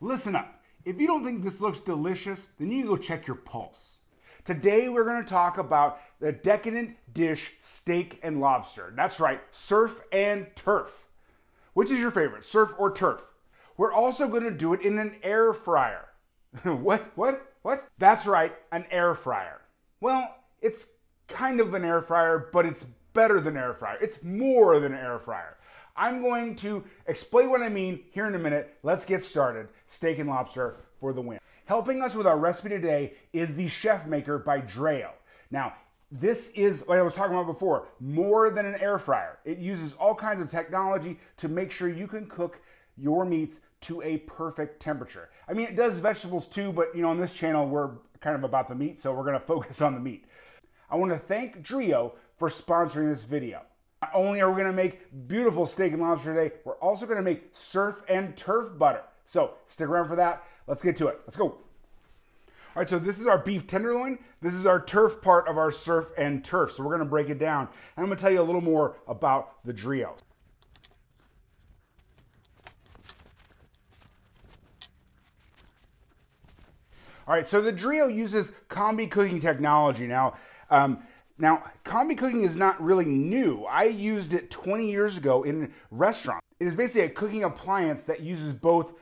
Listen up. If you don't think this looks delicious, then you need to go check your pulse. Today we're going to talk about the decadent dish steak and lobster. That's right, surf and turf. Which is your favorite, surf or turf? We're also going to do it in an air fryer. What? That's right, an air fryer. Well, it's kind of an air fryer, but it's better than air fryer. It's more than an air fryer. I'm going to explain what I mean here in a minute. Let's get started. Steak and lobster for the win. Helping us with our recipe today is the Chefmaker by DREO. Now, this is, like I was talking about before, more than an air fryer. It uses all kinds of technology to make sure you can cook your meats to a perfect temperature. I mean, it does vegetables too, but you know, on this channel, we're kind of about the meat, so we're gonna focus on the meat. I wanna thank DREO for sponsoring this video. Not only are we gonna make beautiful steak and lobster today, we're also gonna make surf and turf butter. So stick around for that. Let's get to it. Let's go. All right, so this is our beef tenderloin. This is our turf part of our surf and turf. So we're gonna break it down. And I'm gonna tell you a little more about the DREO. All right, so the DREO uses combi cooking technology. Now, combi cooking is not really new. I used it 20 years ago in a restaurant. It is basically a cooking appliance that uses both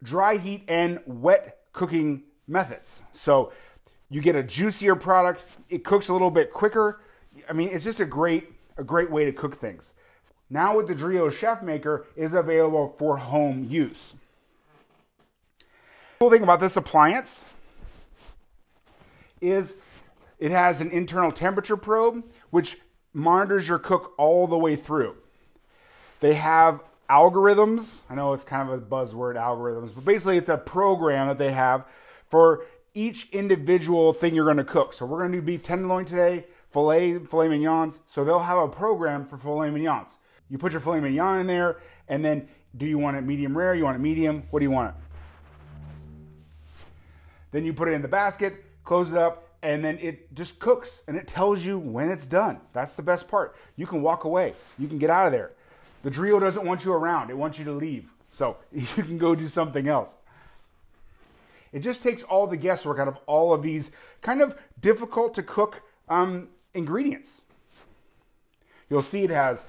dry heat and wet cooking methods. So you get a juicier product. It cooks a little bit quicker. I mean, it's just a great way to cook things. Now with the DREO Chefmaker is available for home use. The cool thing about this appliance is it has an internal temperature probe which monitors your cook all the way through. They have algorithms. I know it's kind of a buzzword, algorithms, but basically it's a program that they have for each individual thing you're going to cook. So we're going to do beef tenderloin today, filet mignons. So they'll have a program for filet mignons. You put your filet mignon in there, and then do you want it medium rare? You want it medium? What do you want it? Then you put it in the basket, close it up, and then it just cooks and it tells you when it's done. That's the best part. You can walk away. You can get out of there. The DREO doesn't want you around. It wants you to leave. So you can go do something else. It just takes all the guesswork out of all of these kind of difficult to cook ingredients. You'll see it has,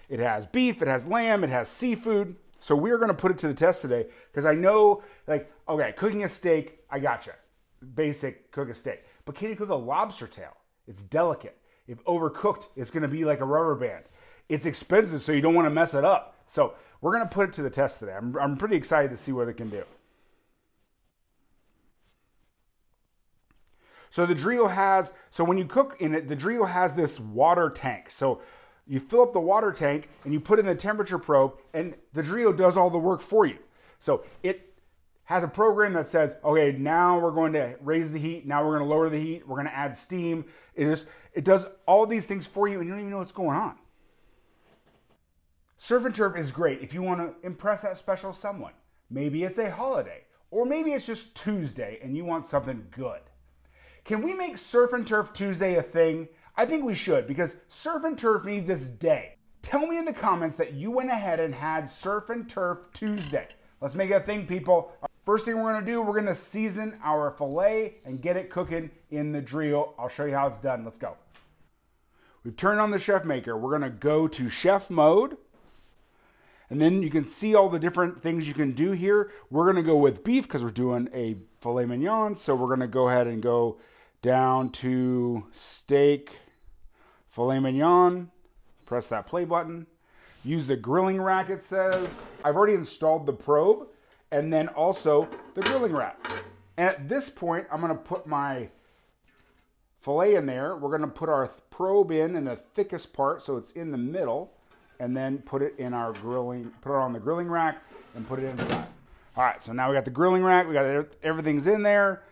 it has beef, it has lamb, it has seafood. So we're going to put it to the test today because I know, okay, cooking a steak, I gotcha. Basic cook a steak. But can you cook a lobster tail? It's delicate. If overcooked, it's going to be like a rubber band. It's expensive, so you don't want to mess it up. So we're going to put it to the test today. I'm pretty excited to see what it can do. So the DREO has, so when you cook in it, the DREO has this water tank. So you fill up the water tank and you put in the temperature probe, and the DREO does all the work for you. So it has a program that says, okay, now we're going to raise the heat. Now we're going to lower the heat. We're going to add steam. It does all these things for you and you don't even know what's going on. Surf and turf is great if you want to impress that special someone. Maybe it's a holiday, or maybe it's just Tuesday and you want something good. Can we make Surf and Turf Tuesday a thing? I think we should, because Surf and Turf needs this day. Tell me in the comments that you went ahead and had Surf and Turf Tuesday. Let's make it a thing, people. First thing we're going to do, we're going to season our filet and get it cooking in the DREO. I'll show you how it's done. Let's go. We've turned on the Chefmaker. We're going to go to chef mode. And then you can see all the different things you can do here. We're going to go with beef because we're doing a filet mignon. So we're going to go ahead and go down to steak, filet mignon. Press that play button. Use the grilling rack, it says. I've already installed the probe and then also the grilling rack. And at this point, I'm going to put my filet in there. We're going to put our probe in the thickest part so it's in the middle, and then put it in our grilling, put it on the grilling rack and put it inside. All right, so now we got the grilling rack. We got everything's in there.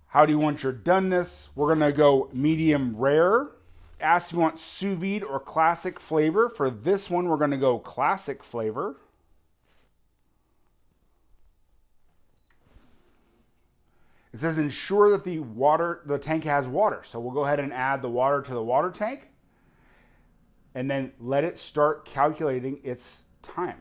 How do you want your doneness? We're going to go medium rare. Ask if you want sous vide or classic flavor. For this one, we're going to go classic flavor. It says ensure that the tank has water. So we'll go ahead and add the water to the water tank and then let it start calculating its time.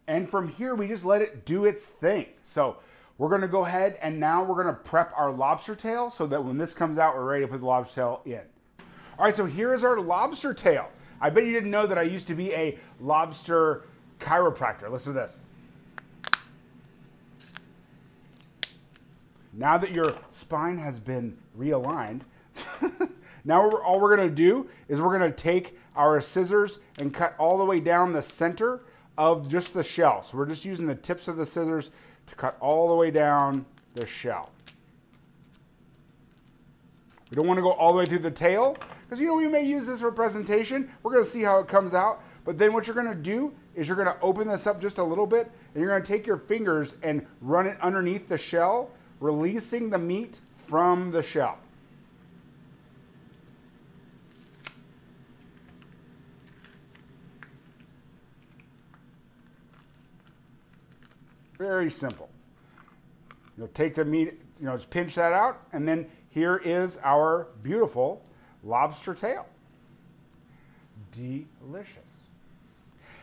And from here, we just let it do its thing. So we're gonna go ahead and now we're gonna prep our lobster tail so that when this comes out, we're ready to put the lobster tail in. All right, so here is our lobster tail. I bet you didn't know that I used to be a lobster chiropractor. Listen to this. Now that your spine has been realigned, now all we're gonna do is we're gonna take our scissors and cut all the way down the center of just the shell. So we're just using the tips of the scissors to cut all the way down the shell. We don't want to go all the way through the tail because, you know, we may use this for presentation. We're going to see how it comes out. But then what you're going to do is you're going to open this up just a little bit and you're going to take your fingers and run it underneath the shell, releasing the meat from the shell. Very simple. You'll take the meat, you know, just pinch that out, and then here is our beautiful lobster tail. Delicious.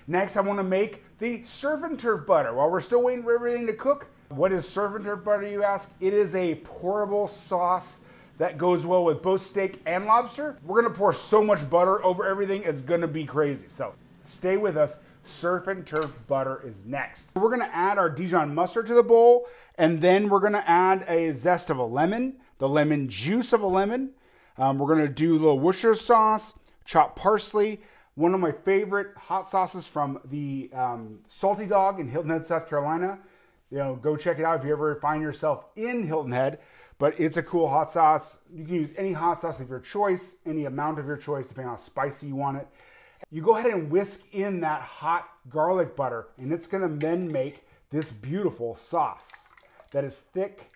Next, I want to make the surf and turf butter. While we're still waiting for everything to cook, what is surf and turf butter, you ask? It is a pourable sauce that goes well with both steak and lobster. We're going to pour so much butter over everything, it's going to be crazy. So stay with us. Surf and turf butter is next. We're gonna add our Dijon mustard to the bowl, and then we're gonna add a zest of a lemon, the lemon juice of a lemon. We're gonna do a little Worcestershire sauce, chopped parsley, one of my favorite hot sauces from the Salty Dog in Hilton Head, South Carolina. You know, go check it out if you ever find yourself in Hilton Head, but it's a cool hot sauce. You can use any hot sauce of your choice, any amount of your choice, depending on how spicy you want it. You go ahead and whisk in that hot garlic butter, and it's gonna then make this beautiful sauce that is thick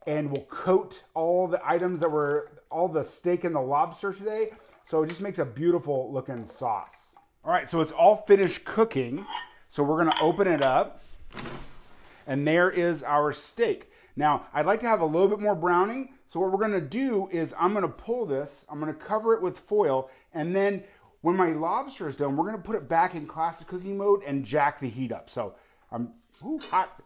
and will coat all the items that were, all the steak and the lobster today. So it just makes a beautiful looking sauce. All right, so it's all finished cooking. So we're gonna open it up, and there is our steak. Now, I'd like to have a little bit more browning. So what we're gonna do is I'm gonna pull this, I'm gonna cover it with foil, and then when my lobster is done, we're gonna put it back in classic cooking mode and jack the heat up. So I'm hot.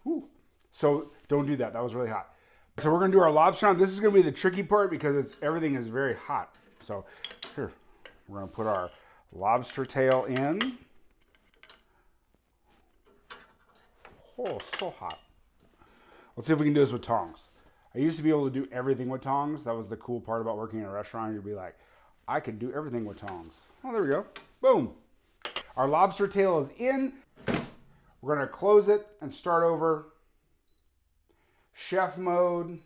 So don't do that. That was really hot. So we're gonna do our lobster now. This is gonna be the tricky part because everything is very hot. So here, we're gonna put our lobster tail in. Oh, so hot. Let's see if we can do this with tongs. I used to be able to do everything with tongs. That was the cool part about working in a restaurant. You'd be like, I can do everything with tongs. Oh, there we go. Boom. Our lobster tail is in. We're gonna close it and start over. Chef mode.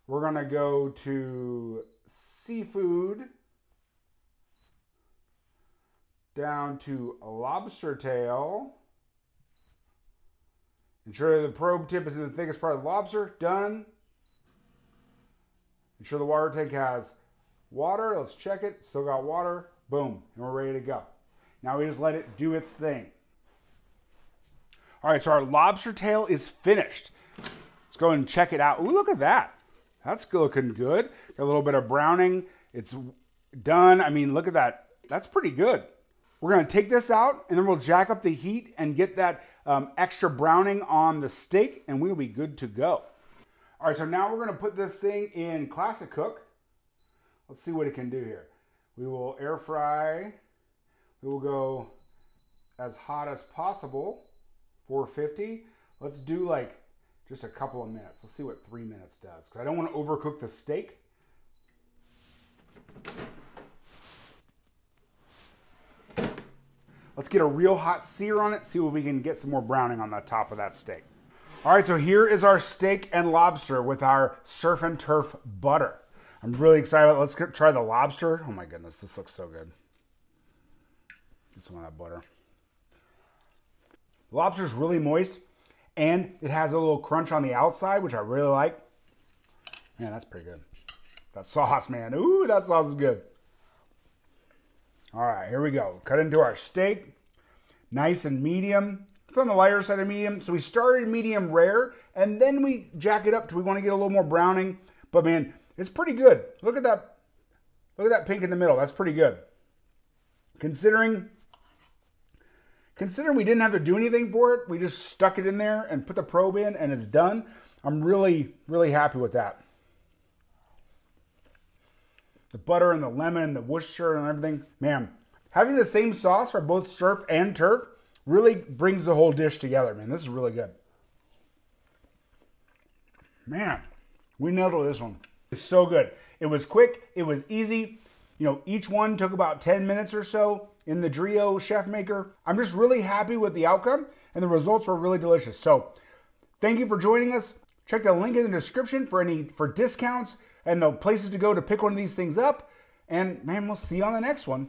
We're gonna go to seafood. Down to lobster tail. Ensure the probe tip is in the thickest part of the lobster. Done. Ensure the water tank has water. Let's check it. Still got water. Boom. And we're ready to go. Now we just let it do its thing. All right, so our lobster tail is finished. Let's go and check it out. Ooh, look at that. That's looking good. Got a little bit of browning. It's done. I mean, look at that. That's pretty good. We're going to take this out, and then we'll jack up the heat and get that extra browning on the steak, and we'll be good to go. All right, so now we're going to put this thing in Classic Cook. Let's see what it can do here. We will air fry. We will go as hot as possible, 450. Let's do like just a couple of minutes. Let's see what 3 minutes does, because I don't want to overcook the steak. Let's get a real hot sear on it, see if we can get some more browning on the top of that steak. All right, so here is our steak and lobster with our surf and turf butter. I'm really excited. Let's try the lobster. Oh my goodness, this looks so good. Get some of that butter. The lobster is really moist, and it has a little crunch on the outside, which I really like. Man, that's pretty good. That sauce, man. Ooh, that sauce is good. All right, here we go. Cut into our steak. Nice and medium. It's on the lighter side of medium. So we started medium rare, and then we jack it up till we want to get a little more browning. But man, it's pretty good. Look at that. Look at that pink in the middle. That's pretty good. Considering Considering we didn't have to do anything for it, we just stuck it in there and put the probe in and it's done. I'm really, really happy with that. The butter and the lemon, the Worcestershire and everything. Man, having the same sauce for both surf and turf really brings the whole dish together, man. This is really good. Man, we nailed it with this one. It's so good. It was quick. It was easy. You know, each one took about 10 minutes or so in the DREO Chefmaker. I'm just really happy with the outcome, and the results were really delicious. So thank you for joining us. Check the link in the description for discounts and the places to go to pick one of these things up. And man, we'll see you on the next one.